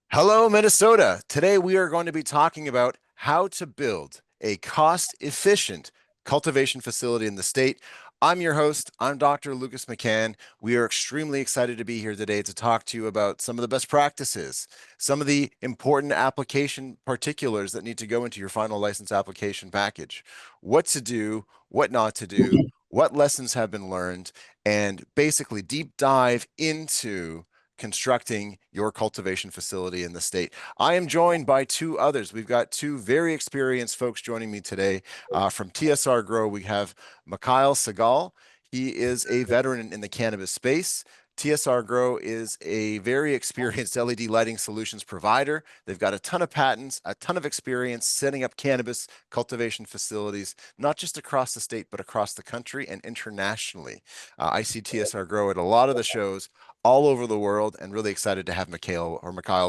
Hello, Minnesota. Today we are going to be talking about how to build a cost-efficient cultivation facility in the state. I'm your host. I'm Dr. Lucas McCann. We are extremely excited to be here today to talk to you about some of the best practices, some of the important application particulars that need to go into your final license application package, what to do, what not to do, what lessons have been learned, and basically deep dive into constructing your cultivation facility in the state. I am joined by two others. We've got two very experienced folks joining me today. From TSRgrow, we have Mikhail Segal. He is a veteran in the cannabis space. TSRgrow is a very experienced LED lighting solutions provider. They've got a ton of patents, a ton of experience setting up cannabis cultivation facilities, not just across the state, but across the country and internationally. I see TSRgrow at a lot of the shows all over the world, and really excited to have Mikhail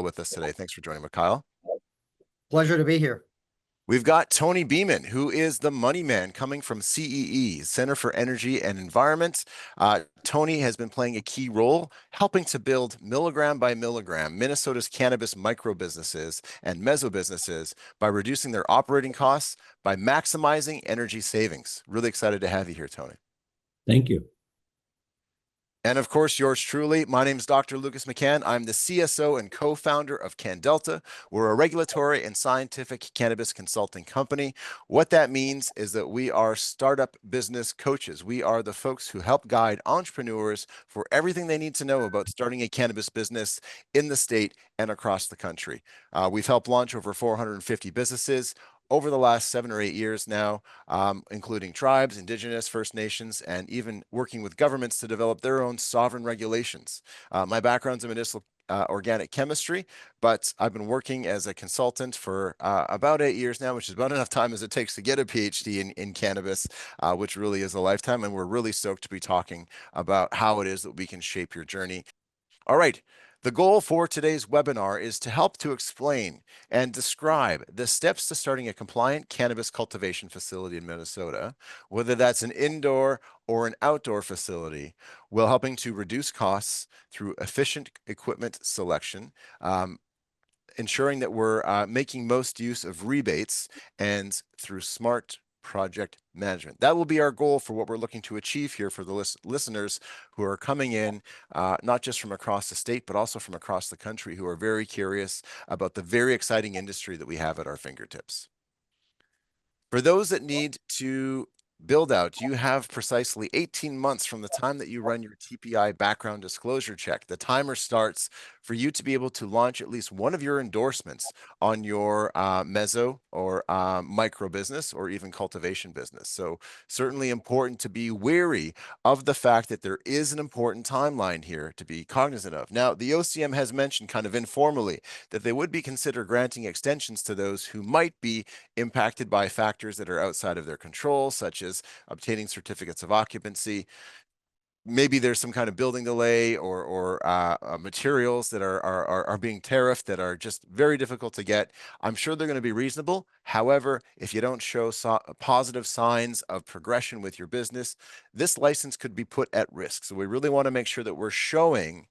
with us today. Thanks for joining, Mikhail. Pleasure to be here. We've got Tony Beeman, who is the money man coming from CEE, Center for Energy and Environment. Tony has been playing a key role helping to build milligram by milligram Minnesota's cannabis micro businesses and meso businesses by reducing their operating costs, by maximizing energy savings. Really excited to have you here, Tony. Thank you. And of course, yours truly. My name is Dr. Lucas McCann. I'm the CSO and co-founder of Canndelta. We're a regulatory and scientific cannabis consulting company. What that means is that we are startup business coaches. We are the folks who help guide entrepreneurs for everything they need to know about starting a cannabis business in the state and across the country. We've helped launch over 450 businesses over the last 7 or 8 years now, including tribes, Indigenous, First Nations, and even working with governments to develop their own sovereign regulations. My background's in medicinal organic chemistry, but I've been working as a consultant for about 8 years now, which is about enough time as it takes to get a PhD in cannabis, which really is a lifetime. And we're really stoked to be talking about how it is that we can shape your journey. All right. The goal for today's webinar is to help to explain and describe the steps to starting a compliant cannabis cultivation facility in Minnesota, whether that's an indoor or an outdoor facility, while helping to reduce costs through efficient equipment selection, ensuring that we're making most use of rebates, and through smart project management. That will be our goal for what we're looking to achieve here for the listeners who are coming in, not just from across the state, but also from across the country, who are very curious about the very exciting industry that we have at our fingertips. For those that need to build out, you have precisely 18 months from the time that you run your TPI background disclosure check. The timer starts for you to be able to launch at least one of your endorsements on your meso or micro business or even cultivation business. So certainly important to be wary of the fact that there is an important timeline here to be cognizant of. Now, the OCM has mentioned kind of informally that they would be consider granting extensions to those who might be impacted by factors that are outside of their control, such as obtaining certificates of occupancy. Maybe there's some kind of building delay or materials that are being tariffed that are just very difficult to get. I'm sure they're going to be reasonable. However, if you don't show positive signs of progression with your business, this license could be put at risk. So we really want to make sure that we're showing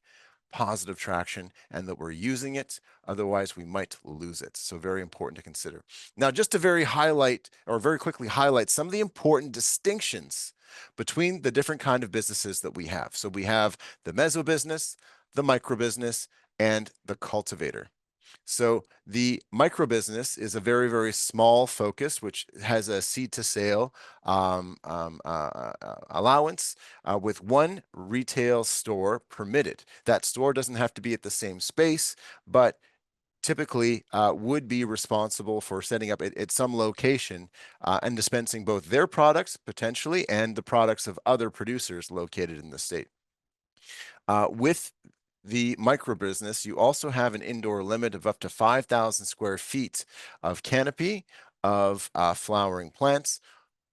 positive traction and that we're using it. Otherwise, we might lose it. So very important to consider. Now, just to very quickly highlight some of the important distinctions between the different kind of businesses that we have. So we have the meso business, the micro business, and the cultivator. So the micro business is a very, very small focus, which has a seed to sale allowance with one retail store permitted. That store doesn't have to be at the same space, but typically would be responsible for setting up at some location and dispensing both their products potentially and the products of other producers located in the state. With the micro business, you also have an indoor limit of up to 5,000 square feet of canopy of flowering plants,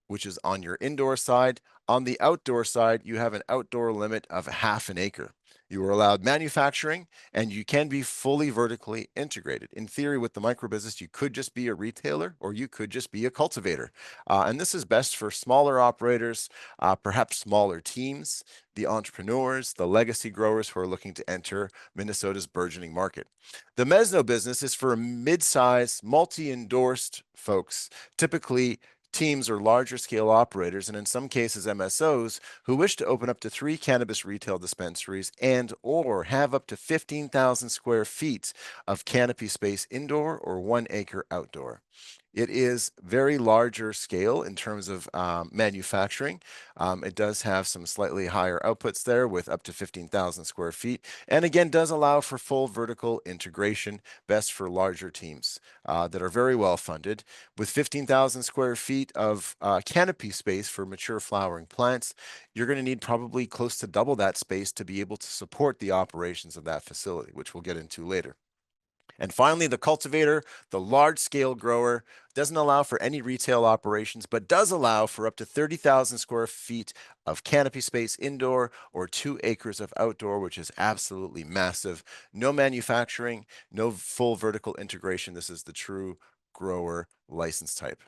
which is on your indoor side. On the outdoor side, you have an outdoor limit of 1/2 an acre. You are allowed manufacturing, and you can be fully vertically integrated. In theory, with the microbusiness, you could just be a retailer or you could just be a cultivator. And this is best for smaller operators, perhaps smaller teams, the entrepreneurs, the legacy growers who are looking to enter Minnesota's burgeoning market. The mesno business is for mid-size, multi-endorsed folks, typically teams or larger scale operators, and in some cases MSOs, who wish to open up to 3 cannabis retail dispensaries and or have up to 15,000 square feet of canopy space indoor or 1 acre outdoor. It is very larger scale in terms of manufacturing. It does have some slightly higher outputs there with up to 15,000 square feet, and again does allow for full vertical integration, best for larger teams that are very well funded. With 15,000 square feet of canopy space for mature flowering plants, you're going to need probably close to double that space to be able to support the operations of that facility, which we'll get into later. And finally, the cultivator, the large scale grower, doesn't allow for any retail operations, but does allow for up to 30,000 square feet of canopy space indoor or 2 acres of outdoor, which is absolutely massive. No manufacturing, no full vertical integration. This is the true grower license type.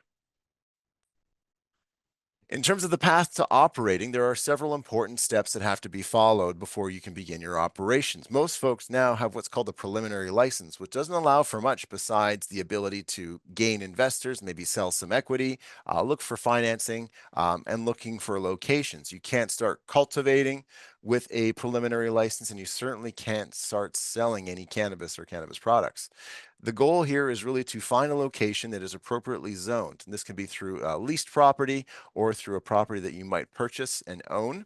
In terms of the path to operating, there are several important steps that have to be followed before you can begin your operations. Most folks now have what's called a preliminary license, which doesn't allow for much besides the ability to gain investors, maybe sell some equity, look for financing, and looking for locations. You can't start cultivating with a preliminary license, and you certainly can't start selling any cannabis or cannabis products. The goal here is really to find a location that is appropriately zoned. And this can be through leased property or through a property that you might purchase and own.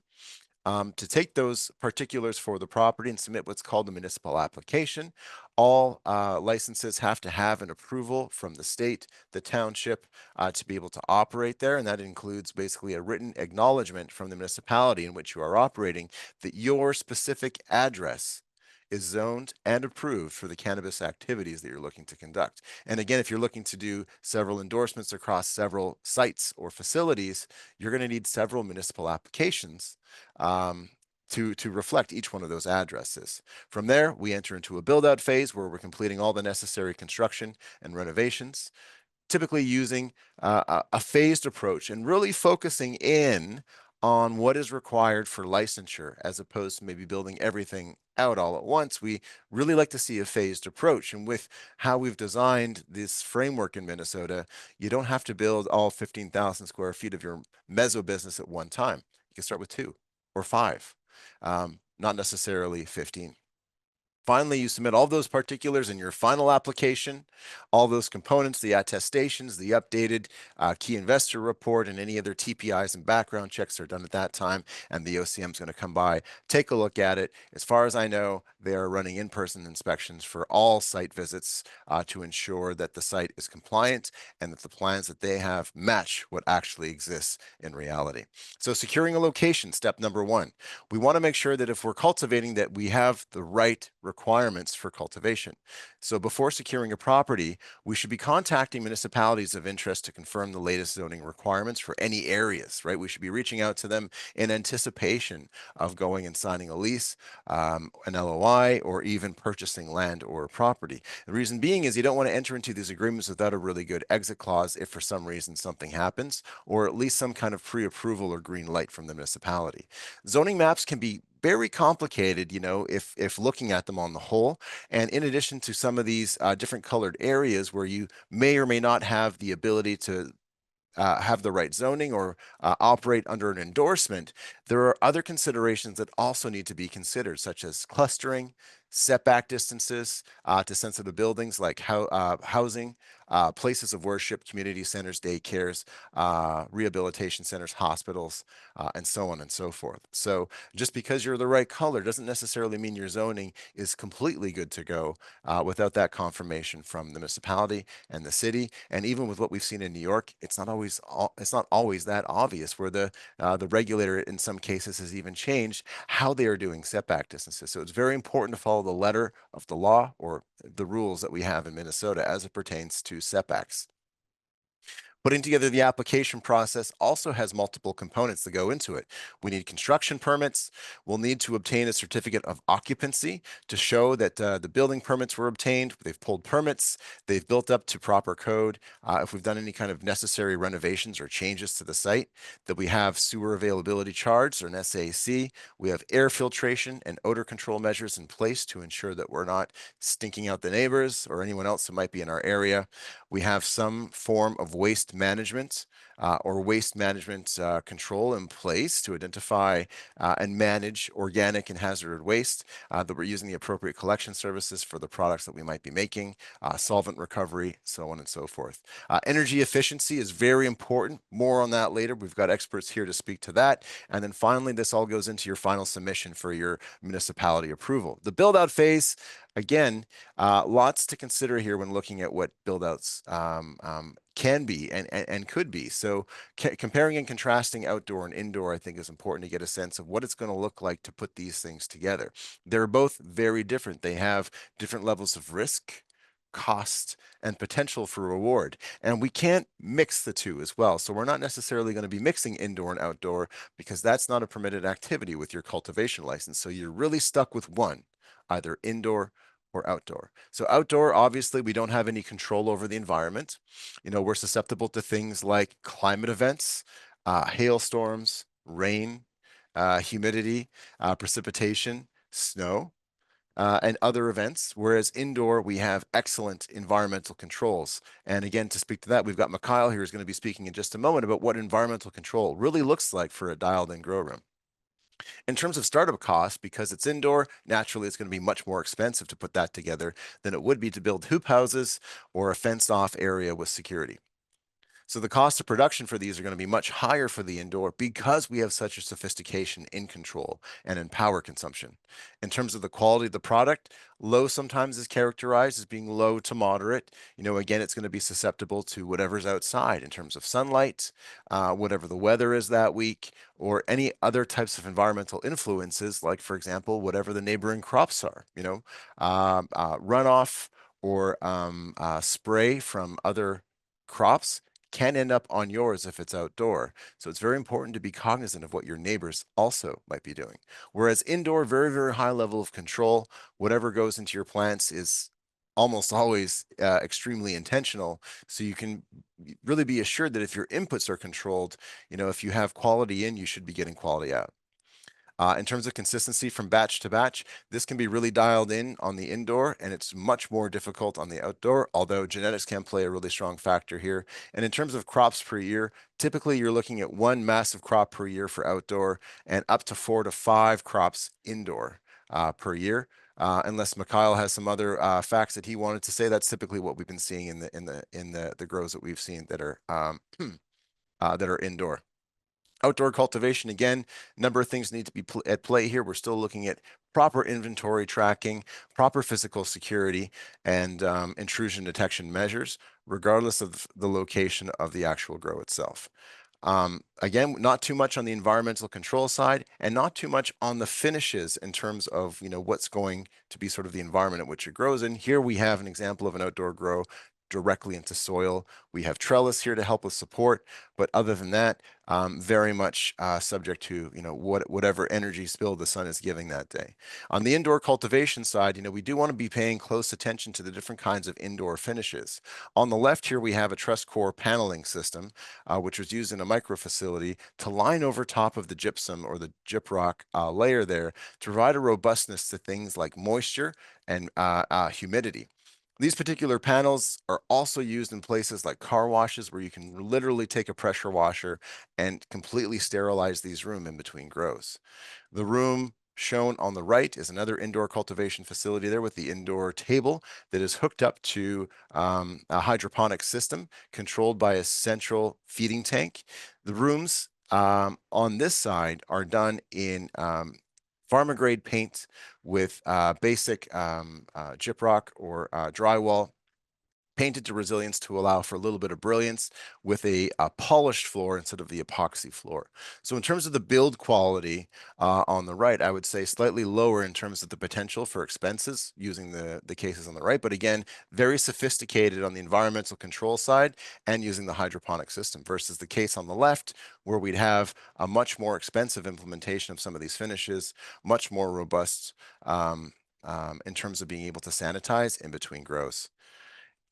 To take those particulars for the property and submit what's called a municipal application. All licenses have to have an approval from the state, the township, to be able to operate there. And that includes basically a written acknowledgement from the municipality in which you are operating that your specific address is zoned and approved for the cannabis activities that you're looking to conduct. And again, if you're looking to do several endorsements across several sites or facilities, you're going to need several municipal applications to reflect each one of those addresses. From there, we enter into a build out phase where we're completing all the necessary construction and renovations, typically using a phased approach and really focusing in on what is required for licensure as opposed to maybe building everything out all at once. We really like to see a phased approach. And with how we've designed this framework in Minnesota, you don't have to build all 15,000 square feet of your meso business at one time. You can start with 2 or 5, not necessarily 15. Finally, you submit all those particulars in your final application, all those components, the attestations, the updated key investor report, and any other TPIs and background checks are done at that time. And the OCM is going to come by, take a look at it. As far as I know, they are running in-person inspections for all site visits to ensure that the site is compliant and that the plans that they have match what actually exists in reality. So securing a location, step number 1. We want to make sure that if we're cultivating that we have the right requirements for cultivation. So before securing a property, we should be contacting municipalities of interest to confirm the latest zoning requirements for any areas, right? We should be reaching out to them in anticipation of going and signing a lease, an LOI, or even purchasing land or property. The reason being is you don't want to enter into these agreements without a really good exit clause if for some reason something happens, or at least some kind of pre-approval or green light from the municipality. Zoning maps can be very complicated, if looking at them on the whole. And in addition to some of these different colored areas where you may or may not have the ability to have the right zoning or operate under an endorsement, there are other considerations that also need to be considered, such as clustering, setback distances to sensitive buildings like housing, places of worship, community centers, daycares, rehabilitation centers, hospitals, and so on and so forth. So just because you're the right color doesn't necessarily mean your zoning is completely good to go without that confirmation from the municipality and the city. And even with what we've seen in New York, it's not always that obvious, where the regulator in some cases has even changed how they are doing setback distances. So it's very important to follow the letter of the law or the rules that we have in Minnesota as it pertains to setbacks. Putting together the application process also has multiple components that go into it. We need construction permits. We'll need to obtain a certificate of occupancy to show that the building permits were obtained. They've pulled permits. They've built up to proper code. If we've done any kind of necessary renovations or changes to the site, that we have sewer availability charts or an SAC. We have air filtration and odor control measures in place to ensure that we're not stinking out the neighbors or anyone else who might be in our area. We have some form of waste management or waste management control in place to identify and manage organic and hazardous waste, that we're using the appropriate collection services for the products that we might be making, solvent recovery, so on and so forth. Energy efficiency is very important. More on that later. We've got experts here to speak to that. And then finally, this all goes into your final submission for your municipality approval. The build out phase, again, lots to consider here when looking at what build-outs can be and could be. So comparing and contrasting outdoor and indoor, I think, is important to get a sense of what it's going to look like to put these things together. They're both very different. They have different levels of risk, cost, and potential for reward. And we can't mix the two as well. So we're not necessarily going to be mixing indoor and outdoor because that's not a permitted activity with your cultivation license. So you're really stuck with one, either indoor or outdoor. So outdoor, obviously, we don't have any control over the environment. We're susceptible to things like climate events, hailstorms, rain, humidity, precipitation, snow, and other events. Whereas indoor, we have excellent environmental controls. And again, to speak to that, we've got Mikhail here who's going to be speaking in just a moment about what environmental control really looks like for a dialed-in grow room. In terms of startup costs, because it's indoor, naturally it's going to be much more expensive to put that together than it would be to build hoop houses or a fenced-off area with security. So the cost of production for these are going to be much higher for the indoor because we have such a sophistication in control and in power consumption. In terms of the quality of the product, low sometimes is characterized as being low to moderate. Again, it's going to be susceptible to whatever's outside in terms of sunlight, whatever the weather is that week, or any other types of environmental influences, like, for example, whatever the neighboring crops are, runoff or spray from other crops can end up on yours if it's outdoor. So it's very important to be cognizant of what your neighbors also might be doing. Whereas indoor, very, very high level of control. Whatever goes into your plants is almost always extremely intentional. So you can really be assured that if your inputs are controlled, if you have quality in, you should be getting quality out. In terms of consistency from batch to batch, this can be really dialed in on the indoor, and it's much more difficult on the outdoor, although genetics can play a really strong factor here. And in terms of crops per year, typically you're looking at one massive crop per year for outdoor and up to 4 to 5 crops indoor per year. Unless Mikhail has some other facts that he wanted to say, that's typically what we've been seeing in the grows that we've seen that are that are indoor. Outdoor cultivation, again, number of things need to be at play here. We're still looking at proper inventory tracking, proper physical security, and intrusion detection measures, regardless of the location of the actual grow itself. Again, not too much on the environmental control side and not too much on the finishes in terms of, what's going to be sort of the environment in which it grows in. Here we have an example of an outdoor grow directly into soil. We have trellis here to help with support, but other than that, very much subject to whatever energy spill the sun is giving that day. On the indoor cultivation side, we do want to be paying close attention to the different kinds of indoor finishes. On the left here, we have a truss core paneling system, which was used in a micro facility to line over top of the gypsum or the gyprock layer there to provide a robustness to things like moisture and humidity. These particular panels are also used in places like car washes where you can literally take a pressure washer and completely sterilize these rooms in between grows. The room shown on the right is another indoor cultivation facility there with the indoor table that is hooked up to a hydroponic system controlled by a central feeding tank. The rooms on this side are done in pharma grade paint with basic gyprock or drywall painted to resilience to allow for a little bit of brilliance with a polished floor instead of the epoxy floor. So in terms of the build quality on the right, I would say slightly lower in terms of the potential for expenses using the cases on the right, but again, very sophisticated on the environmental control side and using the hydroponic system versus the case on the left, where we'd have a much more expensive implementation of some of these finishes, much more robust in terms of being able to sanitize in between grows.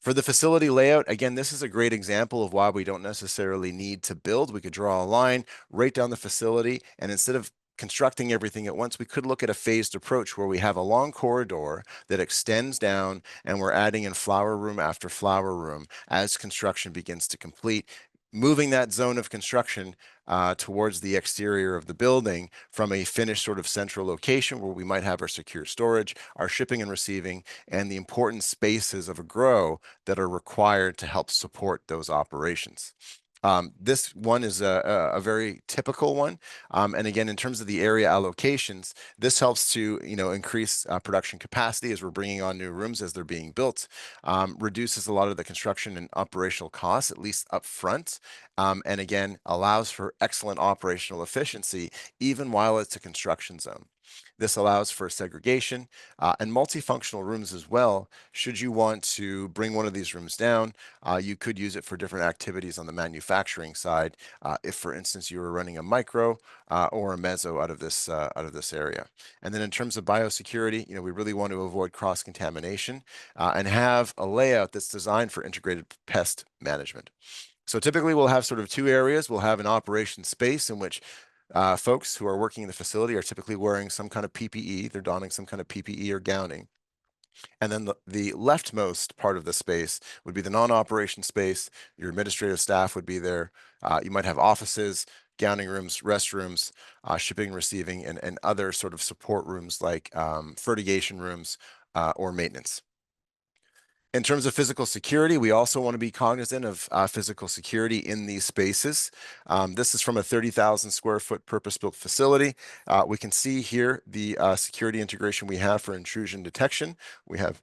For the facility layout, again, this is a great example of why we don't necessarily need to build. We could draw a line right down the facility, and instead of constructing everything at once, we could look at a phased approach where we have a long corridor that extends down, and we're adding in flower room after flower room as construction begins to complete, moving that zone of construction towards the exterior of the building from a finished sort of central location where we might have our secure storage, our shipping and receiving, and the important spaces of a grow that are required to help support those operations. This one is a very typical one. And again, in terms of the area allocations, this helps to increase production capacity as we're bringing on new rooms as they're being built, reduces a lot of the construction and operational costs, at least up front, and again, allows for excellent operational efficiency even while it's a construction zone. This allows for segregation and multifunctional rooms as well. Should you want to bring one of these rooms down, you could use it for different activities on the manufacturing side. If, for instance, you were running a micro or a meso out of this area. And then in terms of biosecurity, we really want to avoid cross-contamination and have a layout that's designed for integrated pest management. So typically we'll have sort of two areas. We'll have an operation space in which folks who are working in the facility are typically wearing some kind of PPE. They're donning some kind of PPE or gowning. And then the leftmost part of the space would be the non-operation space. Your administrative staff would be there. You might have offices, gowning rooms, restrooms, shipping, receiving, and other sort of support rooms like fertigation rooms or maintenance. In terms of physical security, we also want to be cognizant of physical security in these spaces. This is from a 30,000 square foot purpose-built facility. We can see here the security integration we have for intrusion detection. We have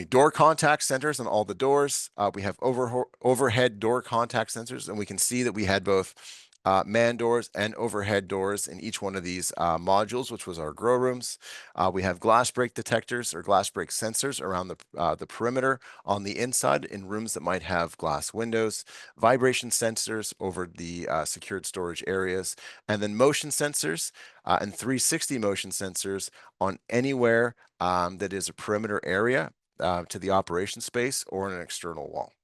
door contact sensors on all the doors. We have overhead door contact sensors, and we can see that we had both man doors and overhead doors in each one of these modules, which was our grow rooms. We have glass break detectors or glass break sensors around the perimeter on the inside in rooms that might have glass windows, vibration sensors over the secured storage areas, and then motion sensors and 360 motion sensors on anywhere that is a perimeter area to the operation space or in an external wall.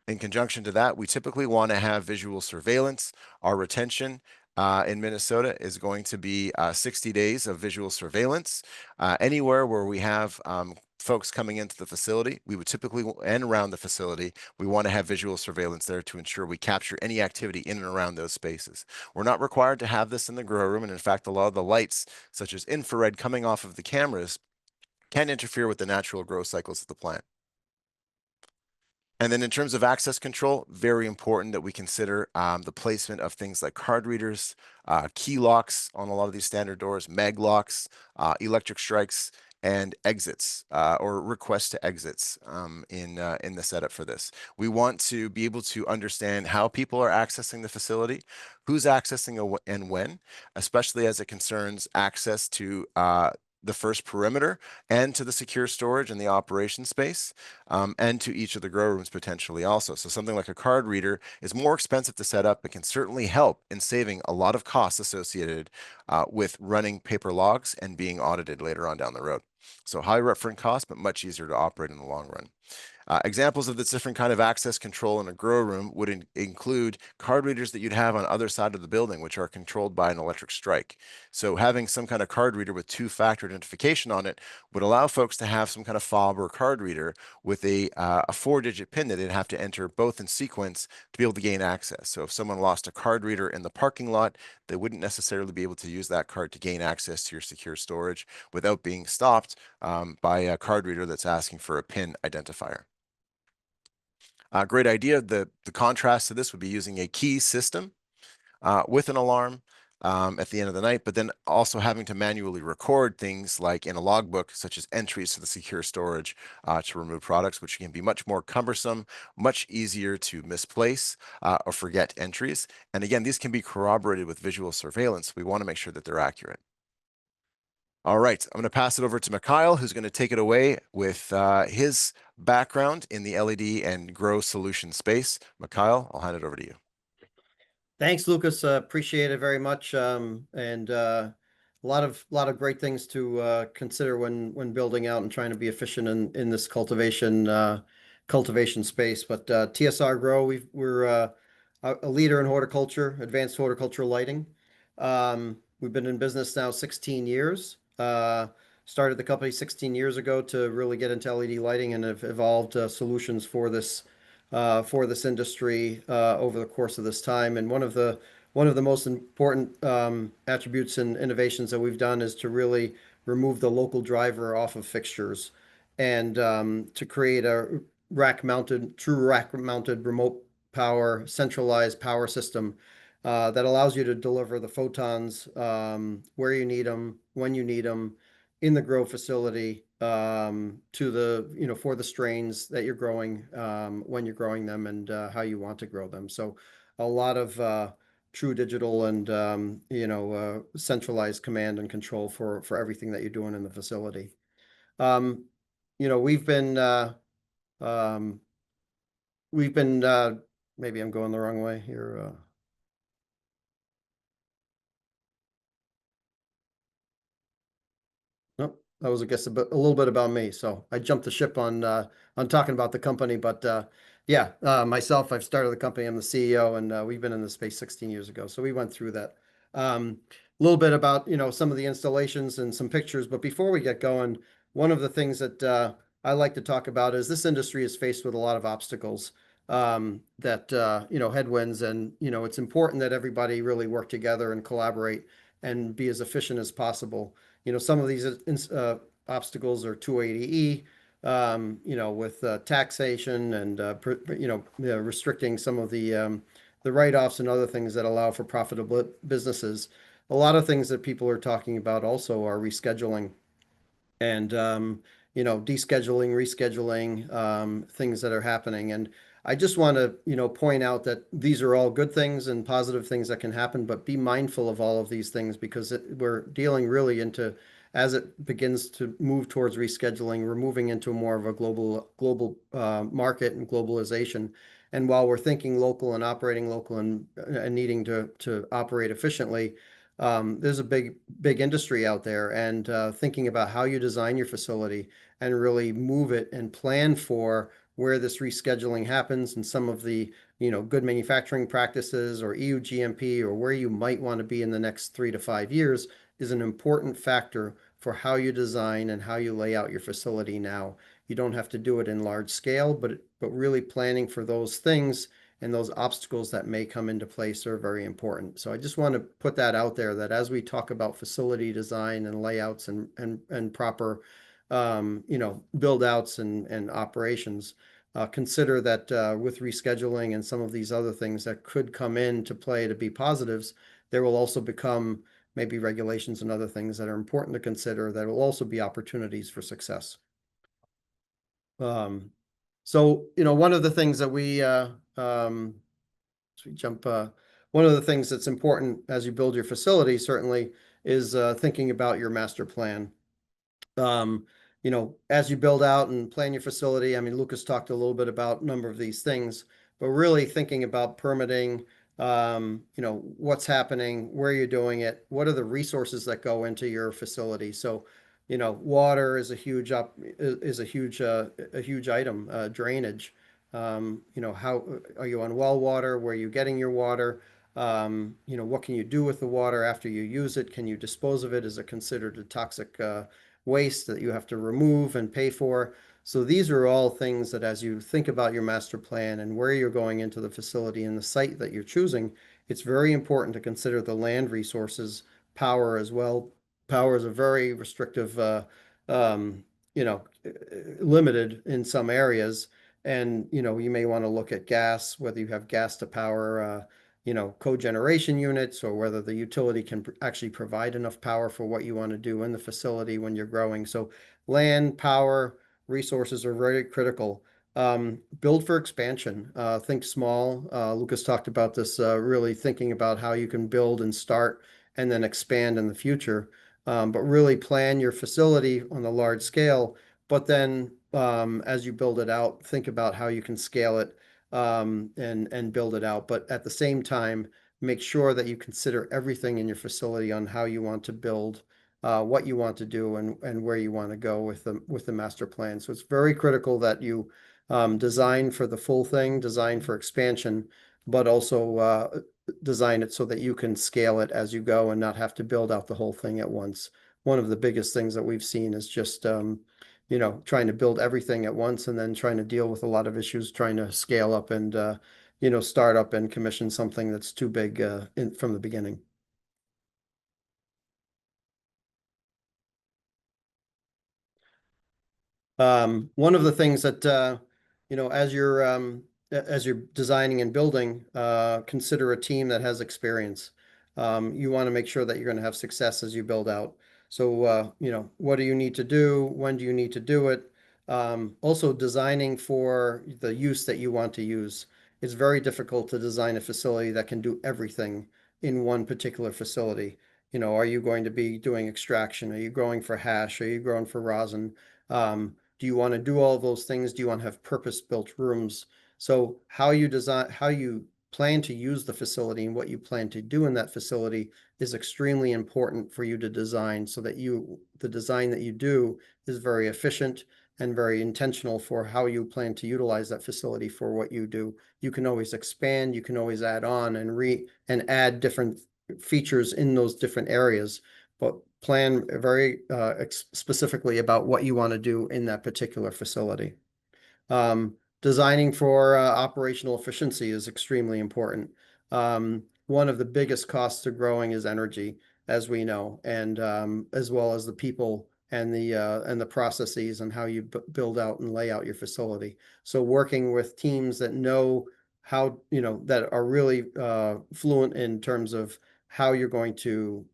In conjunction to that, we typically want to have visual surveillance. Our retention in Minnesota is going to be 60 days of visual surveillance. Anywhere where we have folks coming into the facility, we would typically, and around the facility, we want to have visual surveillance there to ensure we capture any activity in and around those spaces. We're not required to have this in the grow room, and in fact, a lot of the lights, such as infrared coming off of the cameras, can interfere with the natural growth cycles of the plant. And then in terms of access control, very important that we consider the placement of things like card readers, key locks on a lot of these standard doors, mag locks, electric strikes, and exits or requests to exits in the setup for this. We want to be able to understand how people are accessing the facility, who's accessing and when, especially as it concerns access to the first perimeter and to the secure storage and the operation space and to each of the grow rooms potentially also. So something like a card reader is more expensive to set up, but can certainly help in saving a lot of costs associated with running paper logs and being audited later on down the road. So higher upfront cost, but much easier to operate in the long run. Examples of this different kind of access control in a grow room would include card readers that you'd have on other side of the building, which are controlled by an electric strike. So having some kind of card reader with two-factor identification on it would allow folks to have some kind of fob or card reader with a 4-digit PIN that they'd have to enter both in sequence to be able to gain access. So if someone lost a card reader in the parking lot, they wouldn't necessarily be able to use that card to gain access to your secure storage without being stopped by a card reader that's asking for a PIN identifier. Great idea. The contrast to this would be using a key system with an alarm. at the end of the night, but then also having to manually record things like in a logbook, such as entries to the secure storage to remove products, which can be much more cumbersome, much easier to misplace or forget entries. And again, these can be corroborated with visual surveillance. We want to make sure that they're accurate. All right, I'm going to pass it over to Mikhail, who's going to take it away with his background in the LED and grow solution space. Mikhail, I'll hand it over to you. Thanks, Lucas. Appreciate it very much. And a lot of great things to consider when building out and trying to be efficient in this cultivation space. But TSRgrow, we're a leader in horticulture, advanced horticultural lighting. We've been in business now 16 years. Started the company 16 years ago to really get into LED lighting and have evolved solutions for this industry over the course of this time. And one of the most important attributes and innovations that we've done is to really remove the local driver off of fixtures and to create a true rack mounted remote power, centralized power system that allows you to deliver the photons where you need them, when you need them, in the grow facility to for the strains that you're growing when you're growing them and how you want to grow them. So a lot of true digital and centralized command and control for everything that you're doing in the facility. Um, we've been um, maybe I'm going the wrong way here. Nope, that was, I guess, a little bit about me. So I jumped the ship on talking about the company, but yeah, myself, I've started the company. I'm the CEO, and we've been in the space 16 years ago. So we went through that. A little bit about some of the installations and some pictures. But before we get going, one of the things that I like to talk about is this industry is faced with a lot of obstacles that headwinds, and it's important that everybody really work together and collaborate and be as efficient as possible. Some of these obstacles are 280E, with taxation and, restricting some of the write-offs and other things that allow for profitable businesses. A lot of things that people are talking about also are rescheduling and descheduling, rescheduling, things that are happening. And I just want to point out that these are all good things and positive things that can happen, but be mindful of all of these things because we're dealing really into, as it begins to move towards rescheduling, we're moving into more of a global market and globalization. And while we're thinking local and operating local and needing to operate efficiently, there's a big industry out there, and thinking about how you design your facility and really move it and plan for where this rescheduling happens and some of the good manufacturing practices or EU GMP or where you might want to be in the next 3 to 5 years is an important factor for how you design and how you lay out your facility now. You don't have to do it in large scale, but really planning for those things and those obstacles that may come into place are very important. So I just want to put that out there that as we talk about facility design and layouts and proper build outs and operations, consider that with rescheduling and some of these other things that could come into play to be positives, there will also become maybe regulations and other things that are important to consider that will also be opportunities for success. So, one of the things that one of the things that's important as you build your facility certainly is thinking about your master plan. As you build out and plan your facility, I mean, Lucas talked a little bit about a number of these things, but really thinking about permitting, what's happening, where you're doing it, what are the resources that go into your facility. So, water is a huge item, drainage. How are you on well water? Where are you getting your water? What can you do with the water after you use it? Can you dispose of it? Is it considered a toxic waste that you have to remove and pay for? So these are all things that as you think about your master plan and where you're going into the facility and the site that you're choosing, it's very important to consider the land resources, power as well. Power is a very restrictive, um, limited in some areas. And, you may want to look at gas, whether you have gas to power cogeneration units, or whether the utility can actually provide enough power for what you want to do in the facility when you're growing. So land, power, resources are very critical. Build for expansion. Think small. Lucas talked about this, really thinking about how you can build and start and then expand in the future. But really plan your facility on a large scale. But then as you build it out, think about how you can scale it and build it out. But at the same time, make sure that you consider everything in your facility on how you want to build, what you want to do, and where you want to go with the master plan. So it's very critical that you design for the full thing, design for expansion, but also design it so that you can scale it as you go and not have to build out the whole thing at once. One of the biggest things that we've seen is just trying to build everything at once and then trying to deal with a lot of issues, trying to scale up and start up and commission something that's too big from the beginning. One of the things that as you're designing and building, consider a team that has experience. You want to make sure that you're going to have success as you build out. So what do you need to do? When do you need to do it? Also designing for the use that you want to use. It's very difficult to design a facility that can do everything in one particular facility. Are you going to be doing extraction? Are you growing for hash? Are you growing for rosin? Do you want to do all of those things? Do you want to have purpose-built rooms? So how you plan to use the facility and what you plan to do in that facility is extremely important for you to design so that the design that you do is very efficient and very intentional for how you plan to utilize that facility for what you do. You can always expand, you can always add on and add different features in those different areas, but plan very specifically about what you want to do in that particular facility. Designing for operational efficiency is extremely important. One of the biggest costs to growing is energy, as we know, and as well as the people and the processes and how you build out and lay out your facility. So working with teams that know how, that are really fluent in terms of how you're going to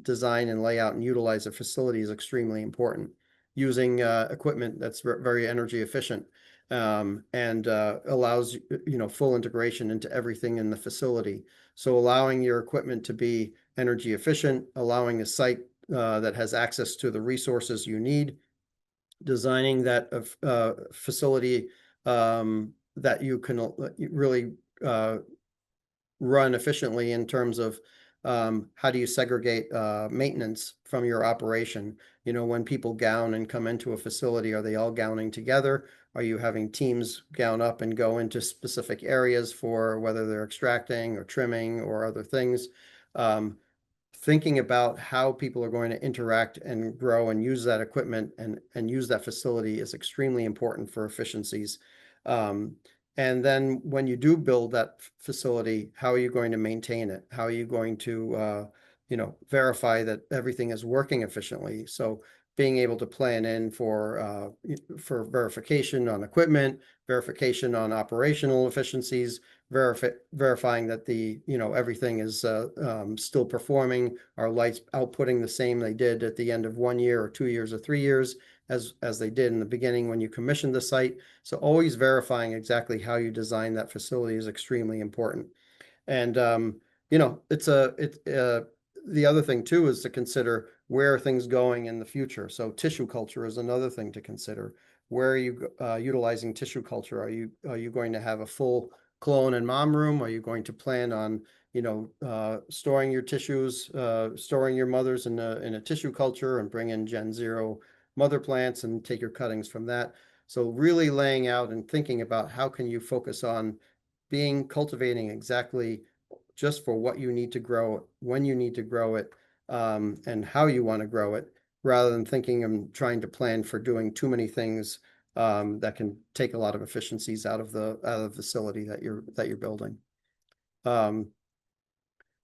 design and lay out and utilize a facility is extremely important. Using equipment that's very energy efficient and allows full integration into everything in the facility. So allowing your equipment to be energy efficient, allowing a site that has access to the resources you need, designing that facility that you can really run efficiently in terms of how do you segregate maintenance from your operation? When people gown and come into a facility, are they all gowning together? Are you having teams gown up and go into specific areas for whether they're extracting or trimming or other things? Thinking about how people are going to interact and grow and use that equipment and use that facility is extremely important for efficiencies. And then when you do build that facility, how are you going to maintain it? How are you going to, verify that everything is working efficiently? So being able to plan in for verification on equipment, verification on operational efficiencies, verifying that everything is still performing, our lights outputting the same they did at the end of 1 year or 2 years or 3 years as they did in the beginning when you commissioned the site. So always verifying exactly how you design that facility is extremely important. And the other thing too is to consider where are things going in the future. So tissue culture is another thing to consider. Where are you utilizing tissue culture? Are you going to have a full clone and mom room? Are you going to plan on storing your tissues, storing your mothers in a tissue culture and bring in Gen 0 mother plants and take your cuttings from that? So really laying out and thinking about how can you focus on cultivating exactly just for what you need to grow, when you need to grow it, and how you want to grow it, rather than thinking and trying to plan for doing too many things that can take a lot of efficiencies out of the facility that you're building.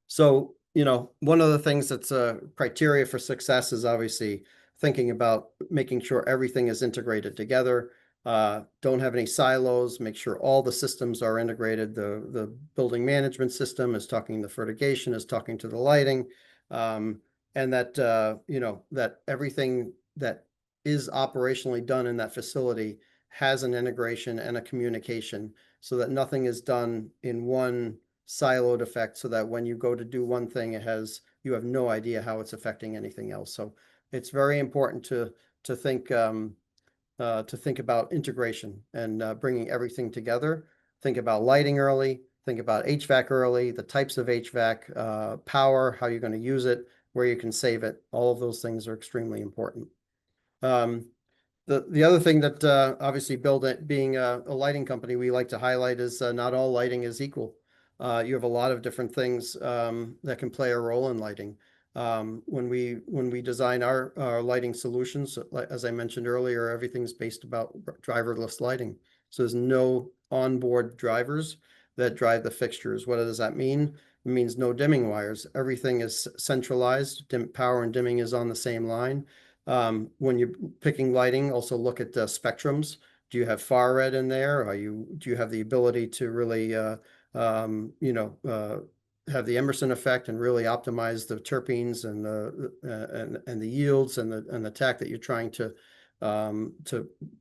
So, one of the things that's a criteria for success is obviously thinking about making sure everything is integrated together. Don't have any silos, make sure all the systems are integrated. The building management system is talking, the fertigation is talking to the lighting. And that, that everything that is operationally done in that facility has an integration and a communication so that nothing is done in one siloed effect, so that when you go to do one thing, you have no idea how it's affecting anything else. So it's very important to think about integration and bringing everything together. Think about lighting early, think about HVAC early, the types of HVAC, power, how you're going to use it, where you can save it. All of those things are extremely important. Um, the other thing that obviously being a lighting company, we like to highlight is not all lighting is equal. You have a lot of different things that can play a role in lighting. When we design our lighting solutions, as I mentioned earlier, everything's based about driverless lighting. So there's no onboard drivers that drive the fixtures. What does that mean? It means no dimming wires. Everything is centralized. Power and dimming is on the same line. When you're picking lighting, also look at the spectrums. Do you have far red in there? Do you have the ability to really, have the Emerson effect and really optimize the terpenes and the yields and the TAC that you're trying to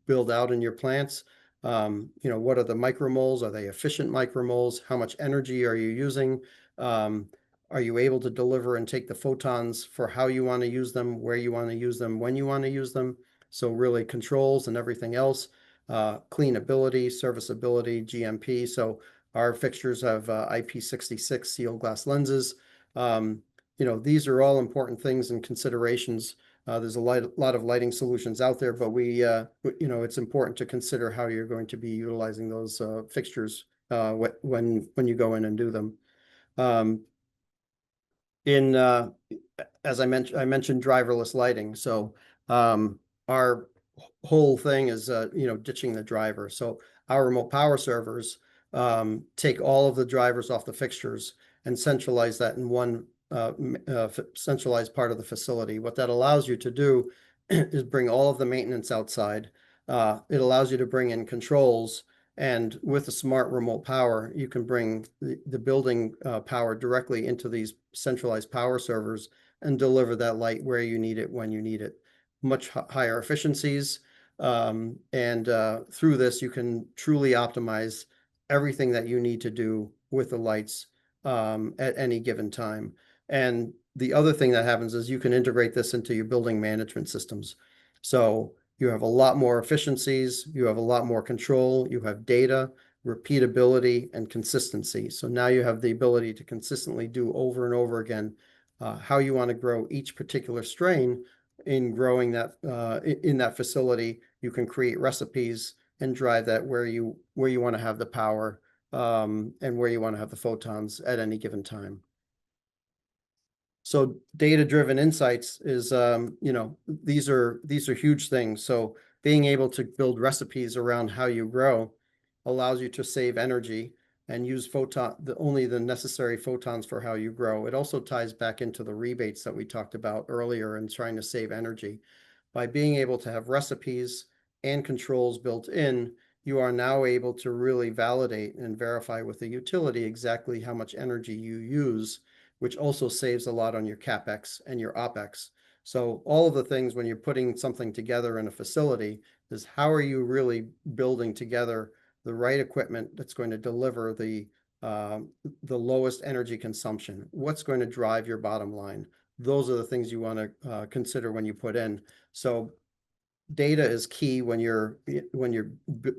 build out in your plants? What are the micromoles? Are they efficient micromoles? How much energy are you using? Are you able to deliver and take the photons for how you want to use them, where you want to use them, when you want to use them? So really controls and everything else, cleanability, serviceability, GMP. So our fixtures have IP66 sealed glass lenses. These are all important things and considerations. There's a lot of lighting solutions out there, but it's important to consider how you're going to be utilizing those fixtures when you go in and do them. Um, in As I mentioned driverless lighting. So our whole thing is ditching the driver. So our remote power servers take all of the drivers off the fixtures and centralize that in one centralized part of the facility. What that allows you to do is bring all of the maintenance outside. It allows you to bring in controls, and with the smart remote power, you can bring the building power directly into these centralized power servers and deliver that light where you need it, when you need it. Much higher efficiencies. And through this, you can truly optimize everything that you need to do with the lights at any given time. And the other thing that happens is you can integrate this into your building management systems. So you have a lot more efficiencies, you have a lot more control, you have data, repeatability, and consistency. So now you have the ability to consistently do over and over again how you want to grow each particular strain. In growing that in that facility, you can create recipes and drive that where you want to have the power and where you want to have the photons at any given time. So data-driven insights is, these are huge things. So being able to build recipes around how you grow allows you to save energy and use only the necessary photons for how you grow. It also ties back into the rebates that we talked about earlier and trying to save energy. By being able to have recipes and controls built in, you are now able to really validate and verify with the utility exactly how much energy you use, which also saves a lot on your CapEx and your OpEx. So all of the things when you're putting something together in a facility is how are you really building together the right equipment that's going to deliver the lowest energy consumption? What's going to drive your bottom line? Those are the things you want to consider when you put in. So data is key when you're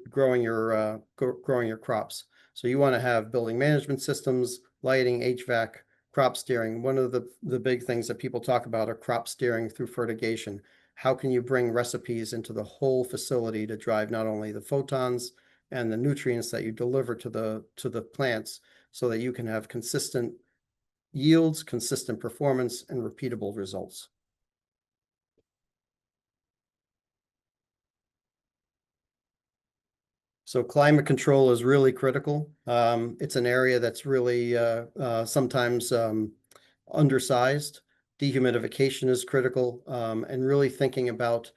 growing your crops. So you want to have building management systems, lighting, HVAC, crop steering. One of the big things that people talk about are crop steering through fertigation. How can you bring recipes into the whole facility to drive not only the photons and the nutrients that you deliver to the plants, so that you can have consistent yields, consistent performance, and repeatable results. So climate control is really critical. It's an area that's really sometimes undersized. Dehumidification is critical, and really thinking about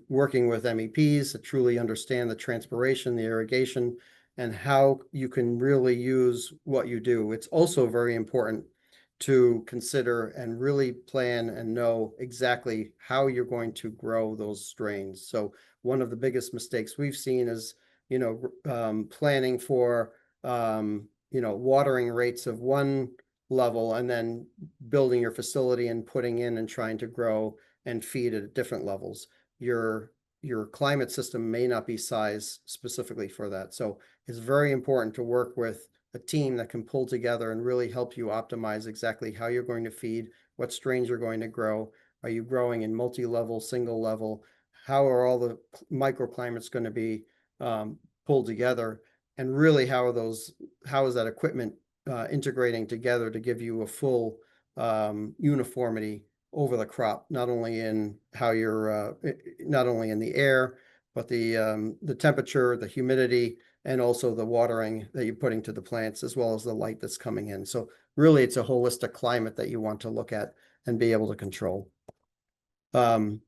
working with MEPs that truly understand the transpiration, the irrigation, and how you can really use what you do. It's also very important to consider and really plan and know exactly how you're going to grow those strains. So one of the biggest mistakes we've seen is, planning for, watering rates of one level and then building your facility and putting in and trying to grow and feed at different levels. Your climate system may not be sized specifically for that. So it's very important to work with a team that can pull together and really help you optimize exactly how you're going to feed, what strains you're going to grow. Are you growing in multi-level, single level? How are all the microclimates going to be pulled together? And really, how is that equipment integrating together to give you a full uniformity over the crop, not only in how you're not only in the air, but the temperature, the humidity, and also the watering that you're putting to the plants, as well as the light that's coming in. So really, it's a holistic climate that you want to look at and be able to control. And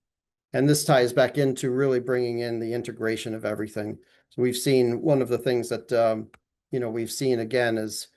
this ties back into really bringing in the integration of everything. So we've seen one of the things that we've seen again is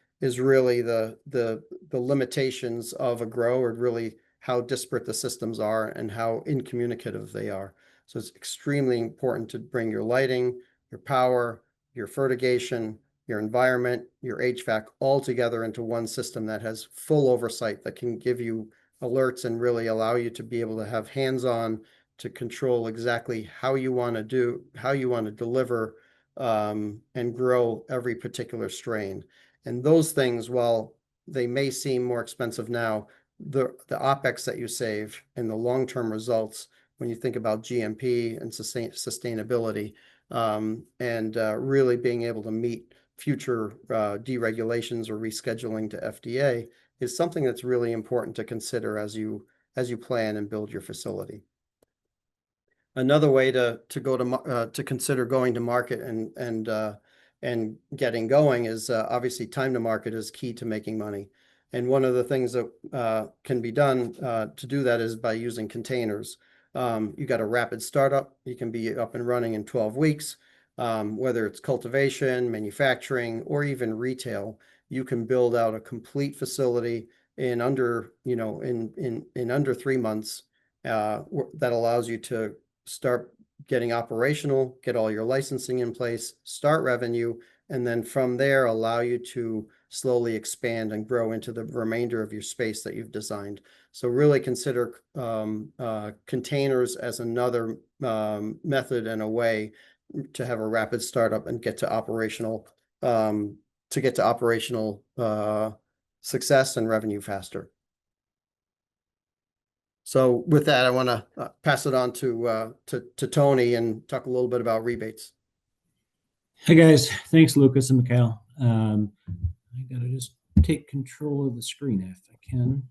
really the limitations of a grow, or really how disparate the systems are and how incommunicative they are. So it's extremely important to bring your lighting, your power, your fertigation, your environment, your HVAC all together into one system that has full oversight, that can give you alerts and really allow you to be able to have hands-on to control exactly how you want to deliver and grow every particular strain. And those things, while they may seem more expensive now, the OpEx that you save and the long-term results when you think about GMP and sustainability, and really being able to meet future deregulations or rescheduling to FDA, is something that's really important to consider as you plan and build your facility. Another way to consider going to market and getting going is obviously time to market is key to making money. And one of the things that can be done to do that is by using containers. You got a rapid startup. You can be up and running in 12 weeks. Whether it's cultivation, manufacturing, or even retail, you can build out a complete facility in under, in under 3 months. That allows you to start getting operational, get all your licensing in place, start revenue, and then from there allow you to slowly expand and grow into the remainder of your space that you've designed. So really consider containers as another method and a way to have a rapid startup and get to operational success and revenue faster. So with that, I want to pass it on to Tony and talk a little bit about rebates. Hey guys, thanks Lucas and Mikhail. I gotta just take control of the screen if I can.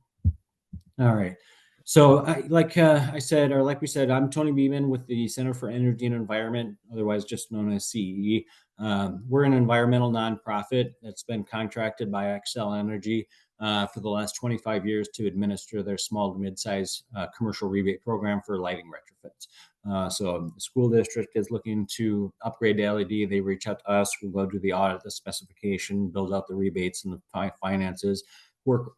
All right. So like we said, I'm Tony Beeman with the Center for Energy and Environment, otherwise just known as CEE. We're an environmental nonprofit that's been contracted by Xcel Energy for the last 25 years to administer their small to mid-size commercial rebate program for lighting retrofits. So the school district is looking to upgrade to LED. They reach out to us. We'll go do the audit, the specification, build out the rebates and the finances, work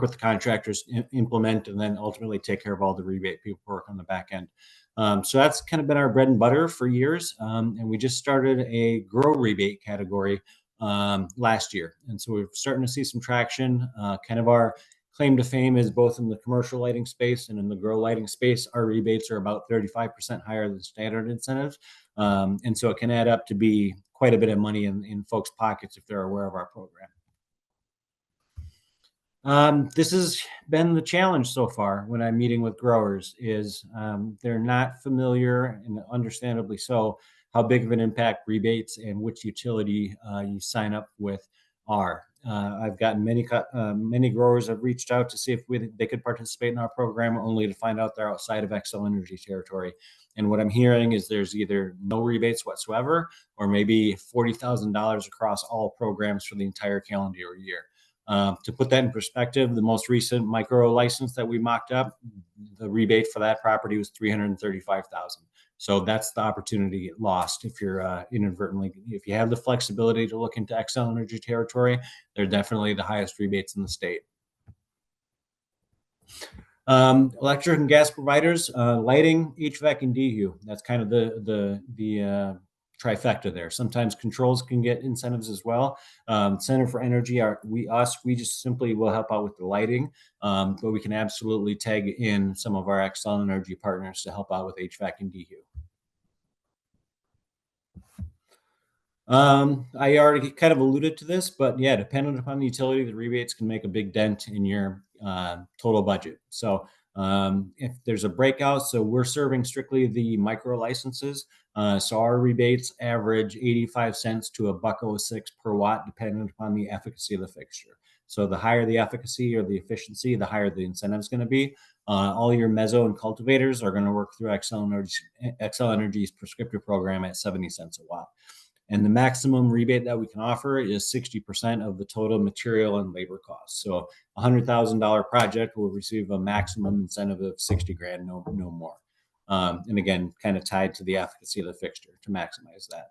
with the contractors, implement, and then ultimately take care of all the rebate paperwork on the back end. So that's kind of been our bread and butter for years. And we just started a grow rebate category last year. And so we're starting to see some traction. Kind of our claim to fame is both in the commercial lighting space and in the grow lighting space. Our rebates are about 35% higher than standard incentives. And so it can add up to be quite a bit of money in folks' pockets if they're aware of our program. This has been the challenge so far when I'm meeting with growers is they're not familiar, and understandably so, how big of an impact rebates and which utility you sign up with are. I've gotten many growers have reached out to see if they could participate in our program, only to find out they're outside of Xcel Energy territory. And what I'm hearing is there's either no rebates whatsoever, or maybe $40,000 across all programs for the entire calendar year. To put that in perspective, the most recent micro license that we mocked up, the rebate for that property was $335,000. So that's the opportunity lost if you're inadvertently, if you have the flexibility to look into Xcel Energy territory, they're definitely the highest rebates in the state. Electric and gas providers, lighting, HVAC, and DHU. That's kind of the trifecta there. Sometimes controls can get incentives as well. Center for Energy, we just simply will help out with the lighting, but we can absolutely tag in some of our Xcel Energy partners to help out with HVAC and DHU. I already kind of alluded to this, but yeah, dependent upon the utility, the rebates can make a big dent in your total budget. So if there's a breakout, so we're serving strictly the micro licenses. So our rebates average 85 cents to $1.06 per watt, depending upon the efficacy of the fixture. So the higher the efficacy or the efficiency, the higher the incentive is going to be. All your meso and cultivators are going to work through Xcel Energy's prescriptive program at 70 cents a watt. And the maximum rebate that we can offer is 60% of the total material and labor costs. So a $100,000 project will receive a maximum incentive of 60 grand, no more. And again, kind of tied to the efficacy of the fixture to maximize that.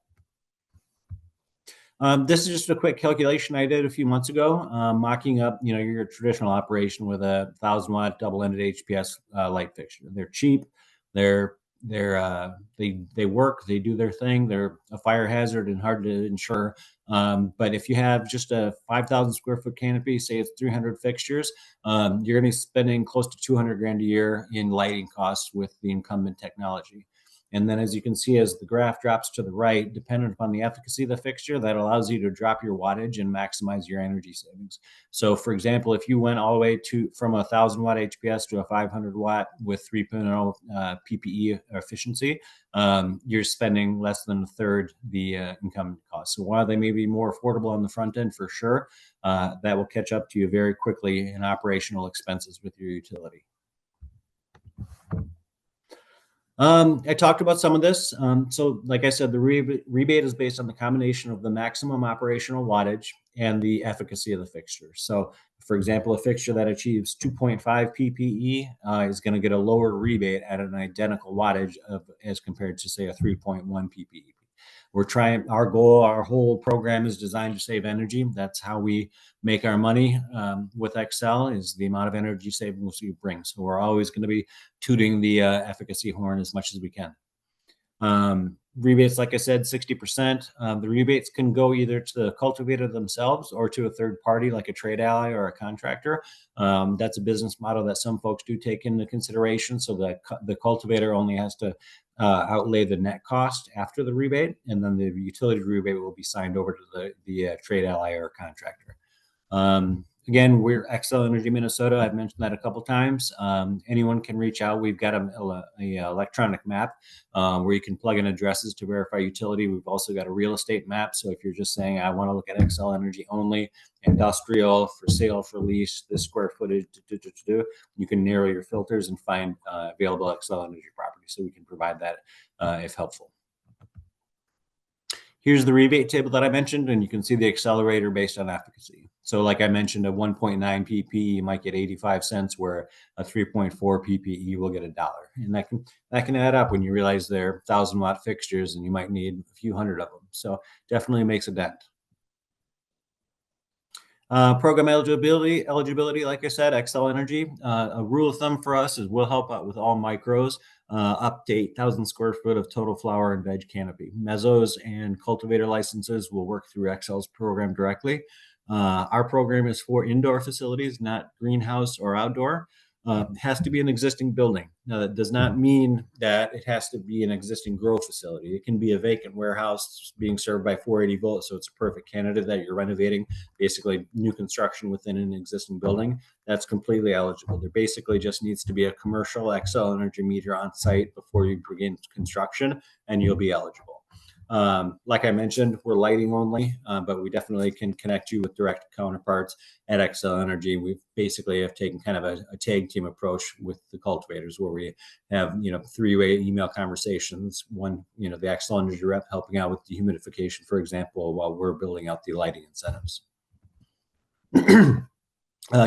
This is just a quick calculation I did a few months ago, mocking up, your traditional operation with a 1,000-watt double-ended HPS light fixture. They're cheap. They work, they do their thing. They're a fire hazard and hard to insure. But if you have just a 5,000 square foot canopy, say it's 300 fixtures, you're going to be spending close to 200 grand a year in lighting costs with the incumbent technology. And then as you can see, as the graph drops to the right, dependent upon the efficacy of the fixture, that allows you to drop your wattage and maximize your energy savings. So for example, if you went all the way from a 1,000-watt HPS to a 500-watt with 3.0 PPE efficiency, you're spending less than a third the incumbent cost. So while they may be more affordable on the front end for sure, that will catch up to you very quickly in operational expenses with your utility. I talked about some of this. So like I said, the rebate is based on the combination of the maximum operational wattage and the efficacy of the fixture. So for example, a fixture that achieves 2.5 PPE is going to get a lower rebate at an identical wattage as compared to say a 3.1 PPE. Our whole program is designed to save energy. That's how we make our money with Xcel, is the amount of energy savings we bring. So we're always going to be tooting the efficacy horn as much as we can. Rebates, like I said, 60%. The rebates can go either to the cultivator themselves or to a third party like a trade ally or a contractor. That's a business model that some folks do take into consideration, so that the cultivator only has to outlay the net cost after the rebate, and then the utility rebate will be signed over to the trade ally or contractor. Again, we're Xcel Energy Minnesota. I've mentioned that a couple times. Anyone can reach out. We've got an electronic map where you can plug in addresses to verify utility. We've also got a real estate map. So if you're just saying, I want to look at Xcel Energy only, industrial, for sale, for lease, this square footage, you can narrow your filters and find available Xcel Energy property. So we can provide that if helpful. Here's the rebate table that I mentioned, and you can see the accelerator based on efficacy. So like I mentioned, a 1.9 PPE might get 85 cents, where a 3.4 PPE will get $1. And that can add up when you realize they're 1,000-watt fixtures and you might need a few hundred of them. So definitely makes a dent. Program eligibility, like I said, Xcel Energy. A rule of thumb for us is we'll help out with all micros up to 8,000 square foot of total flower and veg canopy. Mesos and cultivator licenses will work through Xcel's program directly. Our program is for indoor facilities, not greenhouse or outdoor. It has to be an existing building. Now, that does not mean that it has to be an existing grow facility. It can be a vacant warehouse being served by 480 volts, so it's a perfect candidate that you're renovating, basically new construction within an existing building. That's completely eligible. There basically just needs to be a commercial Xcel Energy meter on site before you begin construction, and you'll be eligible. Like I mentioned, we're lighting only, but we definitely can connect you with direct counterparts at Xcel Energy. We basically have taken kind of a tag team approach with the cultivators, where we have, three-way email conversations. One, the Xcel Energy rep helping out with dehumidification, for example, while we're building out the lighting incentives.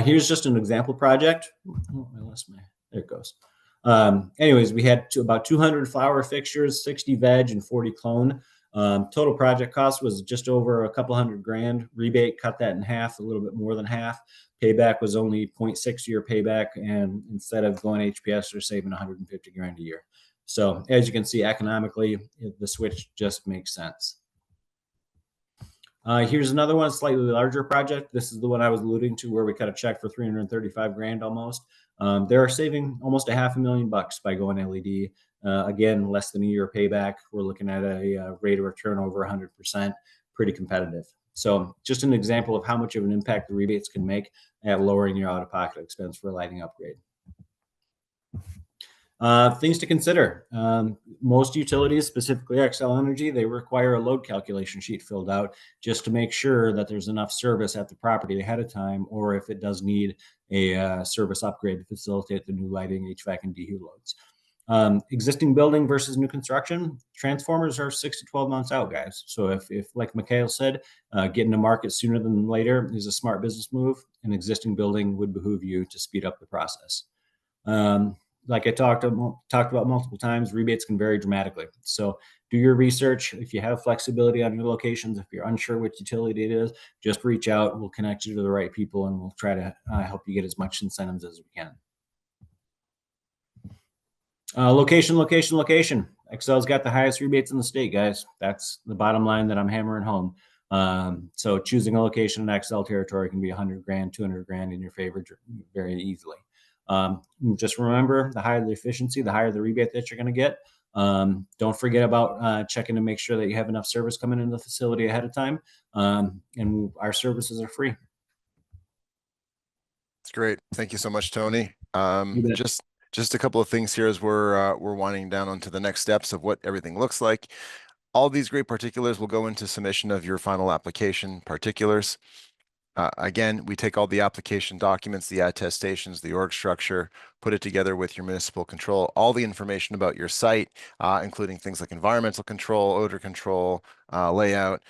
Here's just an example project. Oh, I lost my, there it goes. Anyways, we had about 200 flower fixtures, 60 veg, and 40 clone. Total project cost was just over a couple $100,000. Rebate cut that in half, a little bit more than half. Payback was only 0.6-year payback, and instead of going HPS, they're saving 150 grand a year. So as you can see, economically, the switch just makes sense. Here's another one, slightly larger project. This is the one I was alluding to where we cut a check for 335 grand almost. They're saving almost $500,000 by going LED. Again, less than a year payback. We're looking at a rate of return over 100%, pretty competitive. So just an example of how much of an impact the rebates can make at lowering your out-of-pocket expense for a lighting upgrade. Things to consider. Most utilities, specifically Xcel Energy, they require a load calculation sheet filled out just to make sure that there's enough service at the property ahead of time, or if it does need a service upgrade to facilitate the new lighting, HVAC, and DHU loads. Existing building versus new construction, transformers are 6 to 12 months out, guys. So if like Mikhail said, getting to market sooner than later is a smart business move, an existing building would behoove you to speed up the process. Like I talked about multiple times, rebates can vary dramatically. So do your research. If you have flexibility on your locations, if you're unsure which utility it is, just reach out. We'll connect you to the right people, and we'll try to help you get as much incentives as we can. Location. Xcel's got the highest rebates in the state, guys. That's the bottom line that I'm hammering home. So choosing a location in Xcel territory can be 100 grand, 200 grand in your favor very easily. Just remember, the higher the efficiency, the higher the rebate that you're going to get. Don't forget about checking to make sure that you have enough service coming into the facility ahead of time. And our services are free. That's great. Thank you so much, Tony. You bet. Just a couple of things here as we're winding down onto the next steps of what everything looks like. All these great particulars will go into submission of your final application particulars. Again, we take all the application documents, the attestations, the org structure, put it together with your municipal control, all the information about your site, including things like environmental control, odor control, layout,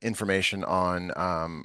information on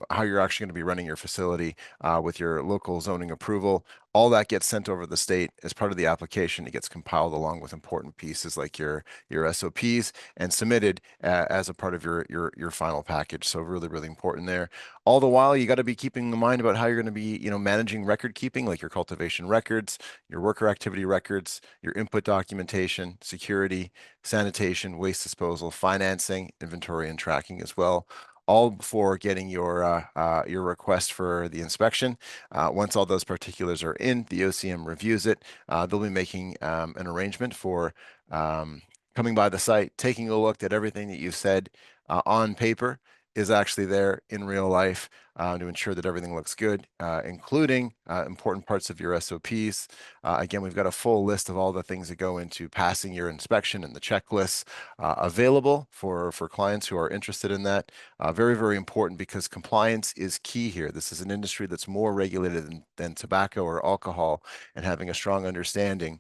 how you're actually going to be running your facility with your local zoning approval. All that gets sent over to the state as part of the application. It gets compiled along with important pieces like your SOPs and submitted as a part of your final package. So really, really important there. All the while, you got to be keeping in mind about how you're going to be, managing record keeping, like your cultivation records, your worker activity records, your input documentation, security, sanitation, waste disposal, financing, inventory, and tracking as well. All before getting your request for the inspection. Once all those particulars are in, the OCM reviews it. They'll be making an arrangement for coming by the site, taking a look at everything that you've said on paper is actually there in real life to ensure that everything looks good, including important parts of your SOPs. Again, we've got a full list of all the things that go into passing your inspection and the checklists available for clients who are interested in that. Very, very important because compliance is key here. This is an industry that's more regulated than tobacco or alcohol, and having a strong understanding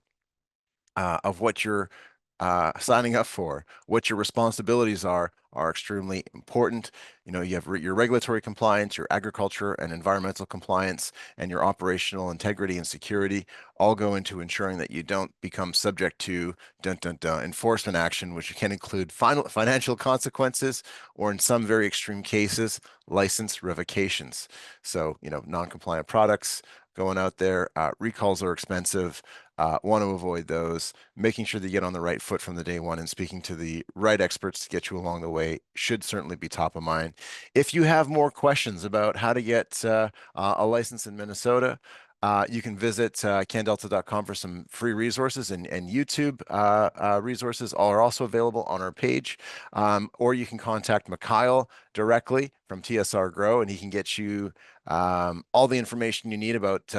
of what you're signing up for, what your responsibilities are extremely important. You have your regulatory compliance, your agriculture and environmental compliance, and your operational integrity and security all go into ensuring that you don't become subject to enforcement action, which can include financial consequences, or in some very extreme cases, license revocations. So, non-compliant products going out there, recalls are expensive. Want to avoid those. Making sure that you get on the right foot from the day one and speaking to the right experts to get you along the way should certainly be top of mind. If you have more questions about how to get a license in Minnesota, you can visit Canndelta.com for some free resources, and YouTube resources are also available on our page. Or you can contact Mikhail directly from TSRgrow, and he can get you all the information you need about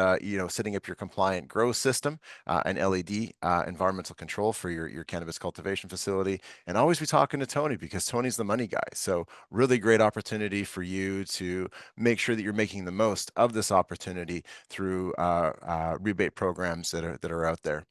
setting up your compliant grow system and LED environmental control for your cannabis cultivation facility. And always be talking to Tony, because Tony's the money guy. So really great opportunity for you to make sure that you're making the most of this opportunity through rebate programs that are out there.